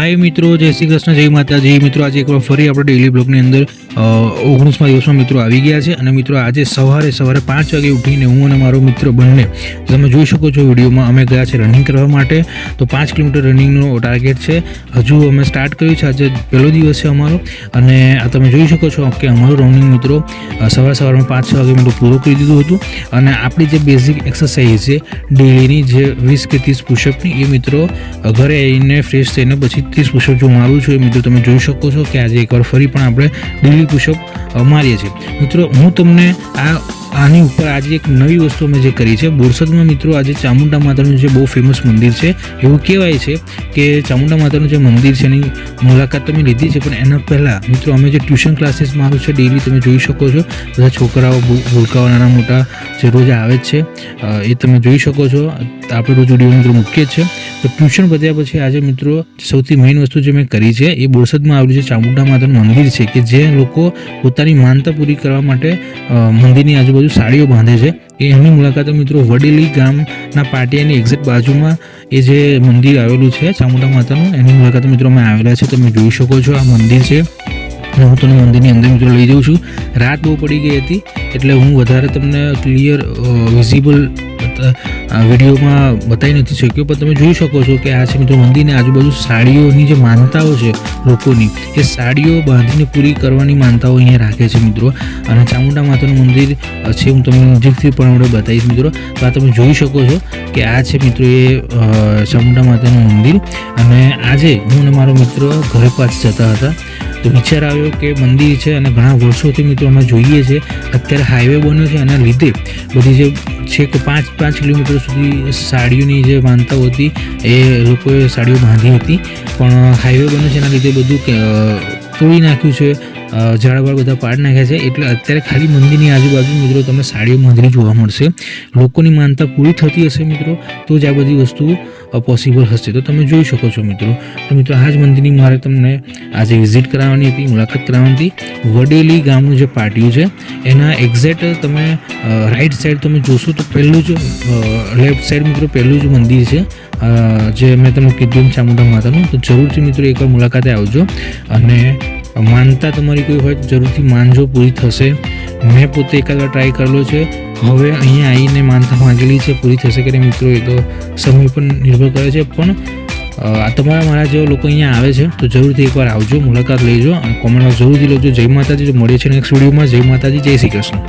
हाय मित्रों, जय श्री कृष्ण, जय माताजी। मित्रों आज एक बार फरी આપણે ડેઇલી બ્લોગની અંદર 19મા દિવસમાં મિત્રો આવી ગયા છે અને મિત્રો આજે સવારે 5 વાગે ઉઠીને હું અને મારો મિત્ર બંને તમે જોઈ શકો છો વિડીયોમાં અમે ગયા છે રનિંગ કરવા માટે। તો 5 કિલોમીટર રનિંગનો ટાર્ગેટ છે। હજુ અમે સ્ટાર્ટ કર્યું છે, આજે પહેલો દિવસ છે અમારો અને આ તમે જોઈ શકો છો કે અમારું રનિંગ મિત્રો સવારમાં 5-6 વાગે મિત્રો પૂરો કરી દીધું હતું અને આપણી જે બેઝિક એક્સરસાઇઝ છે ડેઇલીની જે 20 કે 30 પુશઅપની એ મિત્રો ઘરે આવીને ફ્રેશ થઈને પછી 30 પુશઅપ જો મારું છું એ મિત્રો તમે જોઈ શકો છો કે આજે એકવાર ફરી પણ આપણે ડેઇલી પુશઅપ મારીએ છીએ। મિત્રો હું તમને આની ઉપર આજે એક નવી વસ્તુ અમે જે કરી છે બોરસદમાં મિત્રો આજે ચામુંડા માતાનું જે બહુ ફેમસ મંદિર છે એવું કહેવાય છે કે ચામુંડા માતાનું જે મંદિર છે એની મુલાકાત તમે લીધી છે, પણ એના પહેલાં મિત્રો અમે જે ટ્યુશન ક્લાસીસ મારું છે ડેઇલી તમે જોઈ શકો છો બધા છોકરાઓ ભૂલકાઓ નાના મોટા જે રોજ આવે જ છે એ તમે જોઈ શકો છો। આપણે રોજ વિડીયો મિત્રો મૂકીએ જ છે। તો ટ્યુશન પત્યા પછી આજે મિત્રો સૌથી મેઇન વસ્તુ જે મેં કરી છે એ બોરસદમાં આવેલું જે ચામુંડા માતાનું મંદિર છે કે જે લોકો પોતાની માનતા પૂરી કરવા માટે મંદિરની આજુબાજુ સાડીઓ બાંધે છે એની મુલાકાત મિત્રો વડેલી ગામના પાટિયાની એક્ઝેક્ટ બાજુમાં એ જે મંદિર આવેલું છે ચામુંડા માતાનું એની મુલાકાત મિત્રો અમે આવેલા છે। તમે જોઈ શકો છો આ મંદિર છે અને હું તમને મંદિરની અંદર મિત્રો લઈ જાઉં છું। રાત બહુ પડી ગઈ હતી એટલે હું વધારે તમને ક્લિયર વિઝિબલ વિડીયોમાં બતાવી નથી શક્યો, પણ તમે જોઈ શકો છો કે આ છે મિત્રો મંદિરની આજુબાજુ સાડીઓની જે માનતાઓ છે લોકોની એ સાડીઓ બાંધીને પૂરી કરવાની માનતાઓ અહીંયા રાખે છે મિત્રો। અને ચામુંડા માતાનું મંદિર છે હું તમને નજીકથી પણ આપણે બતાવીશ મિત્રો। તો આ તમે જોઈ શકો છો કે આ છે મિત્રો એ ચામુંડા માતાનું મંદિર અને આજે હું અને મારો મિત્ર ઘરે પાછા જતા હતા તો વિચાર આવ્યો કે મંદિર છે અને ઘણા વર્ષોથી મિત્રો અમે જોઈએ છે અત્યારે હાઈવે બન્યો છે એના લીધે બધી જે છે કે 5 કિલોમીટર સુધી સાડીઓની જે માનતાઓ હતી એ લોકોએ સાડીઓ બાંધી હતી, પણ હાઈવે બન્યો છે એના લીધે બધું તોડી નાખ્યું છે, ઝાડવાળ બધા પાડ નાખ્યા છે એટલે અત્યારે ખાલી મંદિરની આજુબાજુ મિત્રો તમને સાડીઓ બાંધેલી જોવા મળશે। લોકોની માનતા પૂરી થતી હશે મિત્રો તો જ આ બધી વસ્તુ પોસિબલ હશે। તો તમે જોઈ શકો છો મિત્રો। તો મિત્રો આ જ મંદિરની મારે તમને આજે વિઝિટ કરાવવાની હતી, મુલાકાત કરાવવાની હતી। વડેલી ગામનું જે પાટિયું છે એના એક્ઝેક્ટ તમે રાઈટ સાઈડ તમે જોશો તો પહેલું જ લેફ્ટ સાઈડ મિત્રો પહેલું જ મંદિર છે જે મેં તમને કીધું ચામુંડા માતાનું। તો જરૂરથી મિત્રો એકવાર મુલાકાતે આવજો અને માનતા તમારી કોઈ હોય તો જરૂરથી માનજો, પૂરી થશે। મેં પોતે એકાદ વાર ટ્રાય કરેલો છે, હવે અહીંયા આવીને માનતા માંગેલી છે, પૂરી થશે કે મિત્રો એ તો સમય પર નિર્ભર કરે છે, પણ તમારા મારા જેવા લોકો અહીંયા આવે છે તો જરૂરથી એકવાર આવજો, મુલાકાત લેજો અને કોમેન્ટમાં જરૂરથી લેજો। જય માતાજી, મળે છે નેક્સ્ટ વિડીયોમાં। જય માતાજી, જય શ્રી કૃષ્ણ।